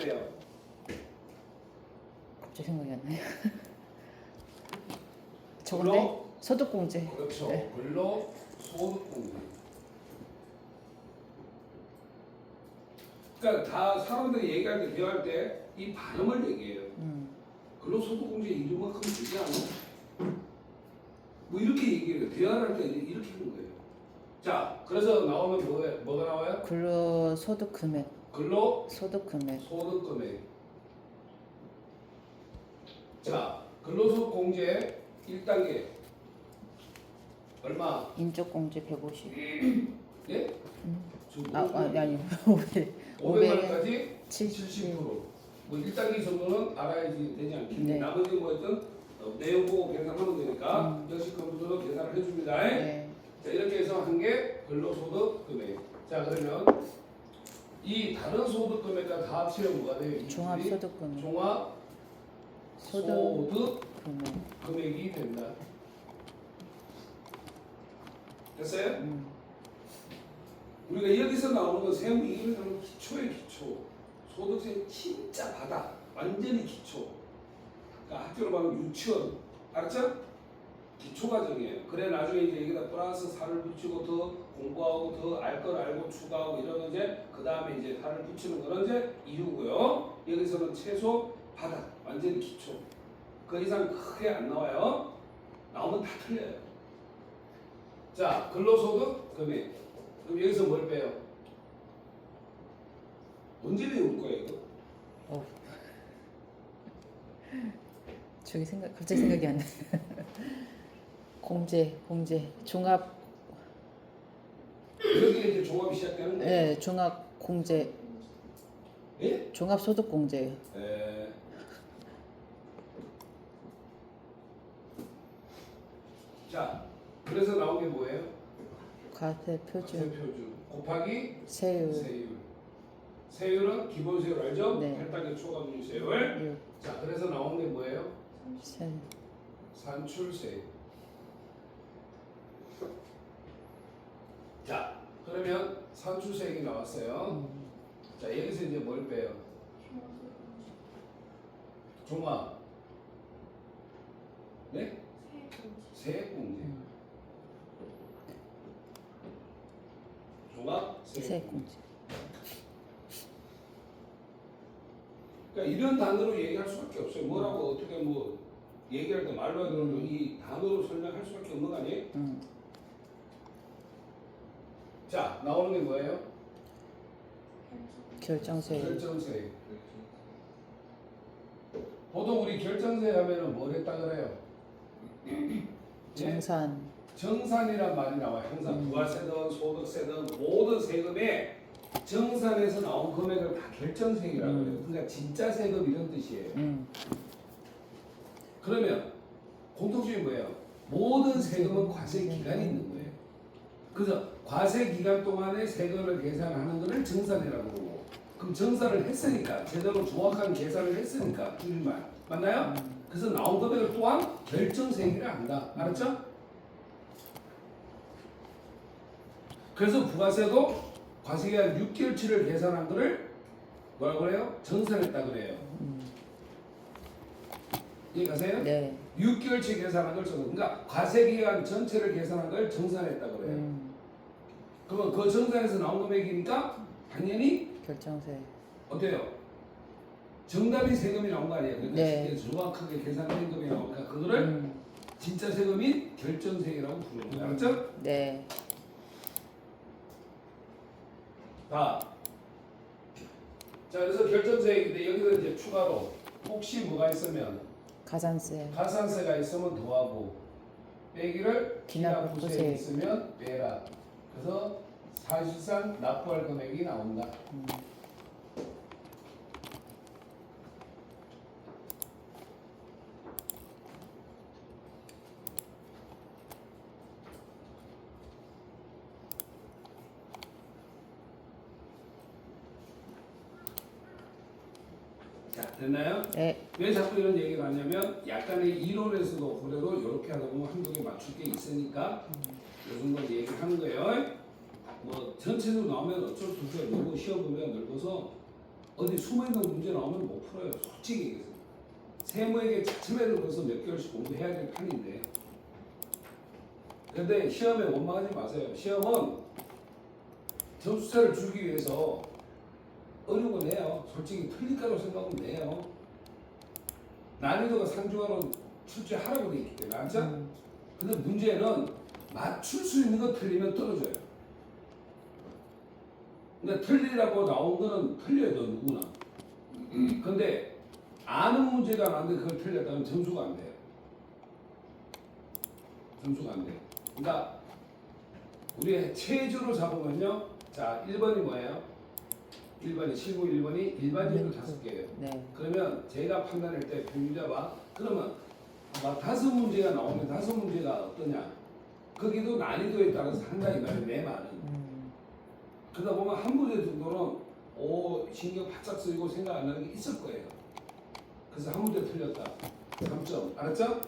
빼요? 갑자기 생각이 안 나요. 저건데? 소득공제. 그렇죠. 네. 근로소득공제. 그러니까 다 사람들이 얘기할 때 대화할 때 이 발음을 얘기해요. 근로소득공제 이름만 하면 되지 않아? 뭐 이렇게 얘기해요. 대화를 할 때 이렇게 하는 거예요. 자, 그래서 나오면 뭐가 나와요? 근로소득 금액. 근로소득 금액. 자, 근로소득공제 1단계 얼마? 인적공제 150. 예? 아니 500만 원까지 70. 70%. 뭐 1단계 정도는 알아야지 되지 않겠니? 네. 나머지 뭐였든 내용 보고 계산하면 되니까 역시 컴퓨터로 계산을 해줍니다. 네. 자, 이렇게 해서 한 개 근로소득 금액. 자, 그러면 이 다른 소득 금액과 다 합치면 뭐가 돼요? 이 종합소득 금액. 종합소득 금액. 금액이 된다. 됐어요? 우리가 여기서 나오는 건 세무 이기는 기초의 기초. 소득세 진짜 바다. 완전히 기초. 그러니까 학교로 가면 유치원. 알았죠? 기초 과정이에요. 그래 나중에 이제 여기다 플러스 살을 붙이고 더 공부하고 더 알 걸 알고 추가하고 이러면 이제 그 다음에 이제 살을 붙이는 거는 이제 이유고요. 여기서는 최소 바다. 완전히 기초. 그 이상 크게 안 나와요. 나오면 다 틀려요. 자, 근로소득 금액. 그럼 여기서 뭘 빼요? 언제 배울 거예요, 이거? 저기 갑자기 생각이 안 나. 공제 종합. 여기 이제 종합이 시작되는 거예요. 네, 종합 공제. 예? 종합소득 공제. 에. 자, 그래서 나온 게 뭐예요? 과세 표준. 표준 곱하기 세율. 세율은 기본 세율 알죠? 네. 8단계 초과금리 세율. 6. 자, 그래서 나온 게 뭐예요? 세. 산출세. 자, 그러면 산출세액이 나왔어요. 자, 여기서 이제 뭘 빼요? 종합. 네? 세액공제. 종합 세액공제. 세액공제. 그러니까 이런 단어로 얘기할 수밖에 없어요. 뭐라고 어떻게 뭐 얘기할 때 말로 하더라도 이 단어로 설명할 수밖에 없는 거 아니에요? 자, 나오는 게 뭐예요? 결정세. 결정세. 보통 우리 결정세 하면은 뭘 했다 그래요? 정산. 정산이란 말이 나와요. 항상 부가세든 소득세든 모든 세금에 정산에서 나온 금액을 다 결정세액이라고 해요. 그러니까 진짜 세금 이런 뜻이에요. 그러면 공통점이 뭐예요? 모든 세금은 과세 기간이 있는 거예요. 그래서 과세 기간 동안에 세금을 계산하는 것을 정산이라고 그러고, 그럼 정산을 했으니까 제대로 정확한 계산을 했으니까 줄임말 맞나요? 그래서 나온 금액을 또한 결정세액이라 한다. 알았죠? 그래서 부가세도 과세기간 6개월치를 계산한 거를 뭐라고 그래요? 정산했다 그래요. 이해가세요? 네. 6개월치 계산한 걸 정산. 그러니까 과세기간 전체를 계산한 걸 정산했다 그래요. 그러면 그 정산에서 나온 금액이니까 당연히 결정세. 어때요? 정답이 세금이 나온 거 아니에요? 그러니까 네. 정확하게 계산된 금액이 나오니까 그거를 진짜 세금인 결정세액이라고 부르는 거예요. 알았죠? 네. 자, 그래서 결정세액인데 여기서 이제 추가로 혹시 뭐가 있으면 가산세. 가산세가 있으면 더하고 빼기를 기납부세 기납부세 있으면 빼라. 그래서 사실상 납부할 금액이 나온다. 자, 됐나요? 네. 왜 자꾸 이런 얘기를 하냐면 약간의 이론에서도 그래도 이렇게 하다 보면 한두 개 맞출 게 있으니까 요 정도 얘기를 하는 거예요. 뭐 전체적으로 나오면 어쩔 수 없어요. 너무 시험 범위가 넓어서 어디 숨어있는 문제 나오면 못 풀어요. 솔직히 얘기해서. 세무에게 차츰에를 걸어서 몇 개월씩 공부해야 될 판인데. 근데 시험에 원망하지 마세요. 시험은 점수차를 주기 위해서 어려운 거 내요. 솔직히 틀릴 거라고 생각하면 내요. 난이도가 상중하로 출제하라고 돼 있기 때문에. 알죠? 근데 문제는 맞출 수 있는 거 틀리면 떨어져요. 그러니까 틀리라고 나온 거는 틀려요, 누구나. 근데 아는 문제가 나왔는데 그걸 틀렸다면 점수가 안 돼요. 점수가 안 돼요. 그러니까 우리의 체주로 잡으면요. 자, 1번이 뭐예요? 1번이 실무 1번이 일반적으로 5개예요. 네. 그러면 제가 판단할 때 평균 잡아. 그러면 아마 5문제가 나오면 5문제가 어떠냐? 거기도 난이도에 따라서 한다 이 말이에요. 매 말은. 그러다 보면 한 문제 정도는 신경 바짝 쓰이고 생각 안 나는 게 있을 거예요. 그래서 한 문제 틀렸다. 3점. 알았죠?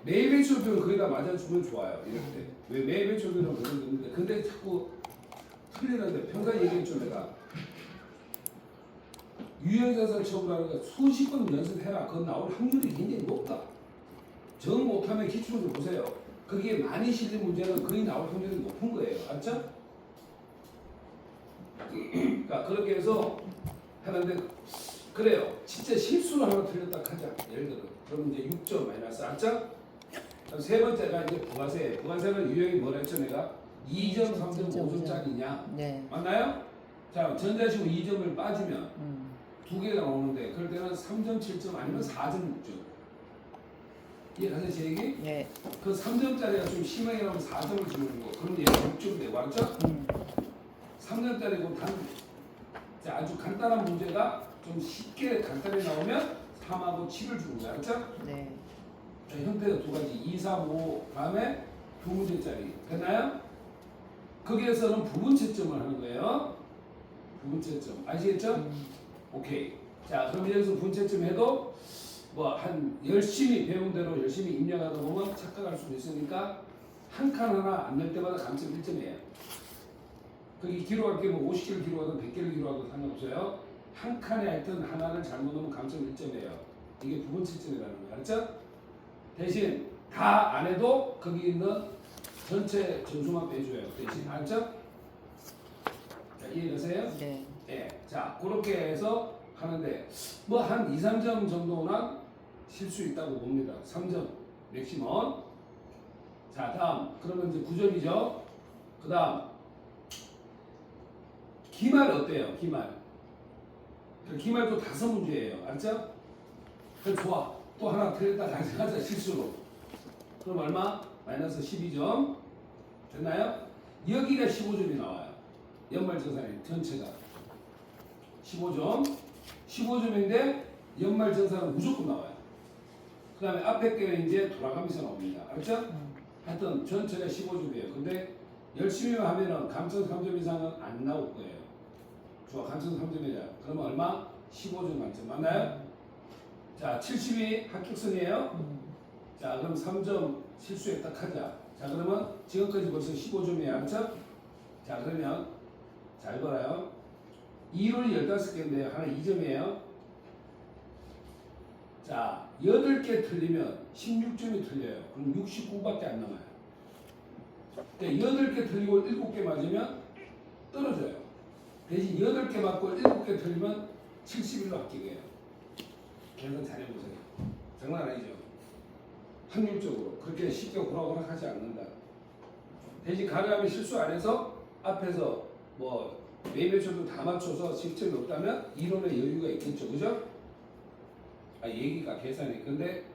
매일 배출들은 거의 다 맞아주면 좋아요. 이럴 때. 왜 매일 배출들은 그런 건데. 근데 자꾸 틀리는데 평가 얘기했죠 내가. 유형자산 처분하는 거 수십 번 연습해라. 그건 나올 확률이 굉장히 높다. 정 못하면 기출을 보세요. 그게 많이 실린 문제는 거의 나올 확률이 높은 거예요. 알죠? 그러니까 그렇게 해서 하는데 그래요. 진짜 실수를 하나 틀렸다 하자. 예를 들어. 그럼 이제 6점 마이너스. 알죠? 세 번째가 이제 부가세. 부가세는 유형이 뭐라 했죠 내가? 2점, 3점, 5점짜리냐? 네. 맞나요? 자, 전자식으로 2점을 빠지면 두 개가 나오는데 그럴 때는 3점, 7점 아니면 4점, 6점. 이해가세요 제 얘기? 네. 그 3점짜리가 좀 심하게 나오면 4점을 주는 거. 그럼 얘가 6점 되고 알죠? 3점짜리고 자, 아주 간단한 문제가 좀 쉽게 간단히 나오면 3하고 7을 주는 거야. 알죠? 네. 자, 형태가 두 가지 2, 3, 5 다음에 두 문제짜리. 됐나요? 거기에서는 부분 채점을 하는 거예요. 부분 채점. 아시겠죠? 오케이. 자, 그럼 여기서 부분 채점 해도 뭐 한 열심히 배운 대로 열심히 입력하다 보면 착각할 수도 있으니까 한 칸 하나 안 낼 때마다 감점 1점이에요. 거기 기록할 게 뭐 50개를 기록하든 100개를 기록하든 상관없어요. 한 칸에 하여튼 하나를 잘못 넣으면 감점 1점이에요. 이게 부분 채점이라는 거예요. 알았죠? 대신 다 안 해도 거기 있는 전체 점수만 빼줘요. 대신 알죠? 자, 이해되세요? 네. 예. 자, 그렇게 해서 하는데 뭐 한 2, 3점 정도는 실수 있다고 봅니다. 3점 맥시멈. 자, 다음 그러면 이제 9점이죠. 그 다음 기말 어때요? 기말. 기말도 5문제예요. 알죠? 그래 좋아. 또 하나 틀렸다 다시 하자 실수로. 그럼 얼마? 마이너스 12점. 됐나요? 여기가 15점이 나와요. 연말정산이 전체가 15점. 15점인데 연말정산은 무조건 나와요. 그 다음에 앞에 게는 이제 돌아가면서 나옵니다. 알죠? 하여튼 전체가 15점이에요. 근데 열심히만 하면은 감점 3점 이상은 안 나올 거예요. 좋아, 감점 3점이냐? 그러면 얼마? 15점 만점. 맞나요? 자, 70이 합격선이에요. 자, 그럼 3점 실수했다 하자. 자, 그러면 지금까지 벌써 15점이에요. 알죠? 자, 그러면 잘 봐요. 2론이 15개인데요. 하나 2점이에요. 자, 8개 틀리면 16점이 틀려요. 그럼 69밖에 안 남아요. 8개 틀리고 7개 맞으면 떨어져요. 대신 8개 맞고 7개 틀리면 71로 합격해요. 계산 잘해보세요. 장난 아니죠? 확률적으로 그렇게 쉽게 호락호락 하지 않는다. 대신 가능하면 실수 안 해서 앞에서 뭐 매매표도 다 맞춰서 실점이 없다면 이론의 여유가 있겠죠. 그죠? 아, 얘기가 계산이. 근데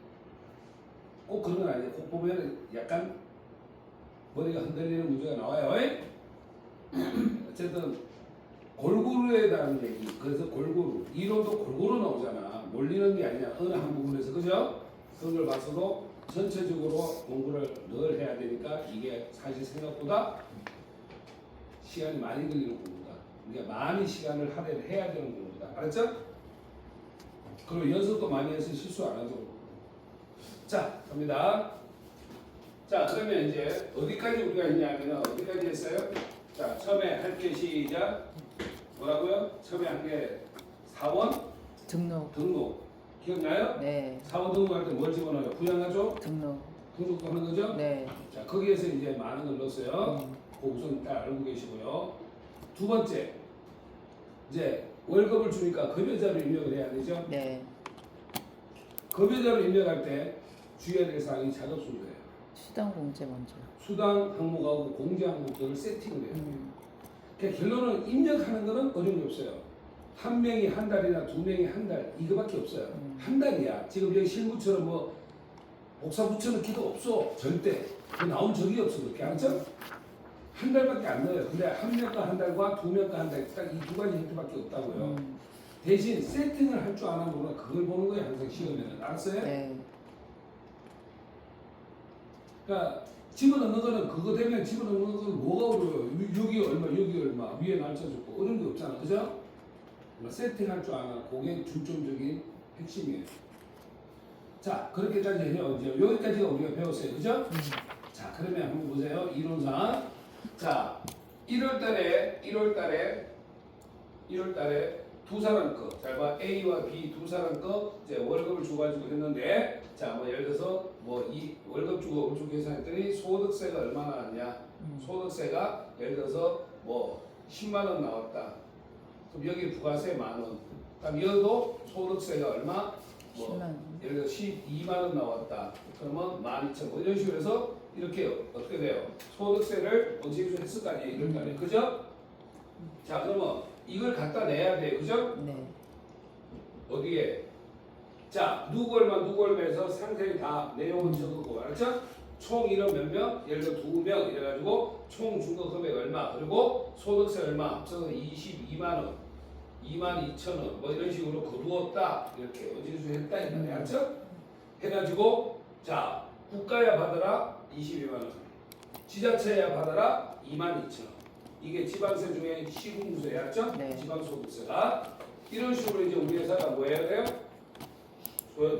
꼭 그런 건 아니에요. 꼭 보면 약간 머리가 흔들리는 문제가 나와요. 어쨌든 골고루에 대한 얘기. 그래서 골고루. 이론도 골고루 나오잖아. 몰리는 게 아니야. 어느 한 부분에서. 그죠? 그런 걸 봐서도 전체적으로 공부를 늘 해야 되니까 이게 사실 생각보다 시간이 많이 걸리는 공부다. 그러니까 많이 시간을 할애를 해야 되는 공부다. 알았죠? 그리고 연습도 많이 해서 실수 안 하도록. 자, 갑니다. 자, 그러면 이제 어디까지 우리가 했냐면 어디까지 했어요? 자, 처음에 할게 시작. 뭐라고요? 처음에 한 게 사원 등록. 등록 기억나요? 네. 사원 등록할 때 뭘 집어넣어요? 부양하죠? 등록. 등록도 하는 거죠? 네. 자 거기에서 이제 많은 걸 넣었어요. 음. 그거 우선 딱 알고 계시고요. 두 번째 이제 월급을 주니까 급여자를 입력을 해야 되죠. 네. 급여자를 입력할 때 주의해야 될 사항이 작업 순서예요. 수당 공제 먼저. 수당 항목하고 공제 항목들을 세팅을 해요. 음. 그러니까 결론은 입력하는 거는 어려운 게 없어요. 한 명이 한 달이나 두 명이 한 달 이거밖에 없어요. 한 달이야. 지금 여기 실무처럼 뭐 복사 붙여넣기도 없어. 절대. 그 나온 적이 없어. 그렇게 알았죠? 한 달밖에 안 넣어요. 근데 한 명과 한 달과 두 명과 한 달 딱 이 두 가지 형태밖에 없다고요. 대신 세팅을 할 줄 아는 거는 그걸 보는 거예요. 항상 시험에는. 알았어요? 네. 그러니까 집어넣는 거는 그거 되면 집어넣는 거는 뭐가 어려워요? 여기 얼마, 여기 얼마, 위에 날짜 적고 어려운 게 없잖아, 그죠? 세팅할 줄 아는 그게 중점적인 핵심이에요. 자, 그렇게까지 해요. 이제 여기까지가 우리가 배웠어요, 그죠? 자, 그러면 한번 보세요. 이론상 자, 1월달에 두 사람 거, 잘 봐, A와 B 두 사람 거 이제 월급을 줘가지고 했는데, 자, 뭐 예를 들어서 뭐 이 월급 주고 계산했더니 소득세가 얼마나 나왔냐? 소득세가 예를 들어서 뭐 10만 원 나왔다. 그럼 여기 부가세 만 원. 그럼 여기도 소득세가 얼마? 뭐 10만 원. 예를 들어 12만 원 나왔다. 그러면 12,000원. 뭐 이런 식으로 해서 이렇게 어떻게 돼요? 소득세를 언제 했을 거 아니에요? 이럴 거 아니에요? 그죠? 자, 그러면 이걸 갖다 내야 돼요. 그죠? 네. 어디에? 자, 누구 얼마 해서 상세히 다 내용을 적고 알았죠? 총 인원 몇 명? 예를 들어 2명 이래가지고 총 준거 금액 얼마? 그리고 소득세 얼마? 합쳐서 22만 원, 22,000원 뭐 이런 식으로 거두었다. 이렇게 어지수 했다 이 말이야. 알았죠? 해가지고 자, 국가야 받아라 22만 원, 지자체야 받아라 22,000원. 이게 지방세 중에 시군구세야, 알았죠? 네. 지방소득세가 이런 식으로 이제 우리 회사가 뭐 해야 돼요?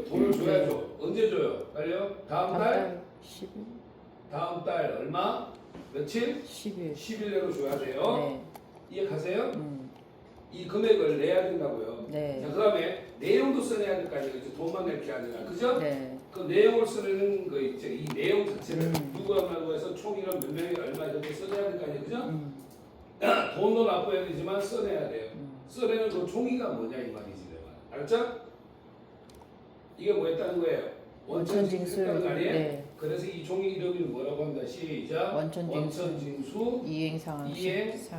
돈을 줘야죠. 언제 줘요? 빨리요? 다음 달? 10일. 다음 달 얼마? 며칠? 10일. 10일 내로 줘야 돼요. 네. 이해가세요? 이 금액을 내야 된다고요. 네. 자, 그다음에 내용도 써내야 될 거 아니에요. 그죠? 돈만 낼 게 아니라, 그죠? 네. 그 내용을 쓰는 거 있죠. 이 내용 자체를 누구 얼마고 해서 총 인원 몇 명이 얼마 이렇게 써내야 될 거 아니에요, 그죠? 돈도 납부해야 되지만 써내야 돼요. 써내는 그 종이가 뭐냐 이 말이지, 내가. 알았죠? 이게 뭐였다는 거예요? 원천징수. 원천징수했다는 거 아니에요? 네. 그래서 이 종이 이름이 뭐라고 한다? 시작. 원천징수 이행 상황.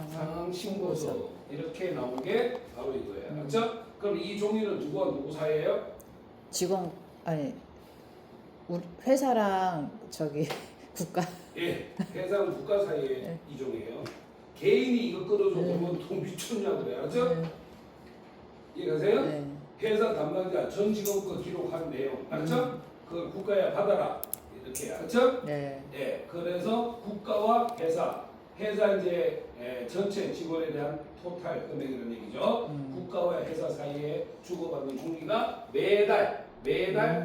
상황 신고서. 이렇게 나온 게 바로 이거예요. 알았죠? 그럼 이 종이는 누구와 누구 사이예요? 직원 아니 우리 회사랑 저기 국가. 예, 회사랑 국가 사이에 네. 이 종이에요. 개인이 이거 끌어줘 그러면 돈 미쳤냐고 그래요. 알았죠? 이해가세요? 네. 회사 담당자 전 직원 거 기록한 내용. 알았죠? 그걸 국가에 받아라. 이렇게 알았죠? 네. 예, 그래서 국가와 회사 이제 전체 직원에 대한 토탈 금액이라는 얘기죠. 국가와 회사 사이에 주고받는 종이가 매달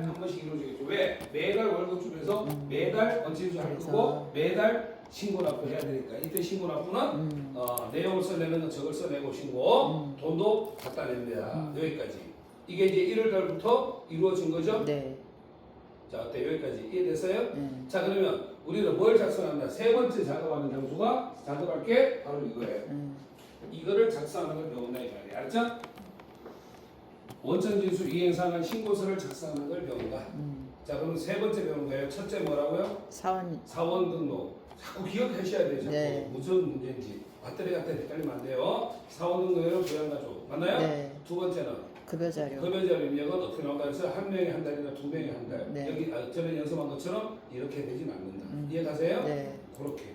한 번씩 이루어지겠죠. 왜? 매달 월급 주면서 매달 언제주 할 거고 매달 신고 납부해야 되니까 이때 신고 납부는 내용을 써내는 건 저걸 써내고 신고 돈도 갖다 냅니다. 여기까지. 이게 이제 1월 달부터 이루어진 거죠. 네. 자, 어때? 여기까지 이해됐어요? 네. 자, 그러면 우리는 뭘 작성한다? 세 번째 작업하는 장소가 작업할 게 바로 이거예요. 이거를 작성하는 걸 배운다 이 말이야. 알았죠? 원천징수 이행상한 신고서를 작성하는 걸 배운다. 자, 그럼 세 번째 배우는 거예요. 첫째 뭐라고요? 사원 등록. 자꾸 기억하셔야 돼요. 자꾸 네. 무슨 문제인지. 왔다리 갔다리 헷갈리면 안 돼요. 사원 등록에는 부양가족. 맞나요? 네. 두 번째는 급여자료. 급여자료 입력은 어떻게 나온다 해서 한 명이 한 달이나 두 명이 한 달. 네. 여기 전에 연습한 것처럼 이렇게 되진 않는다. 이해가세요? 네. 그렇게.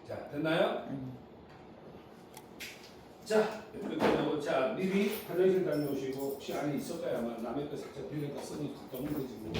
자, 됐나요? 자, 이렇게 자 미리 화장실 다녀오시고 혹시 안에 있을까요? 아마 남의 거 살짝 빌려다 쓰니 갔다 오면 되지 뭐.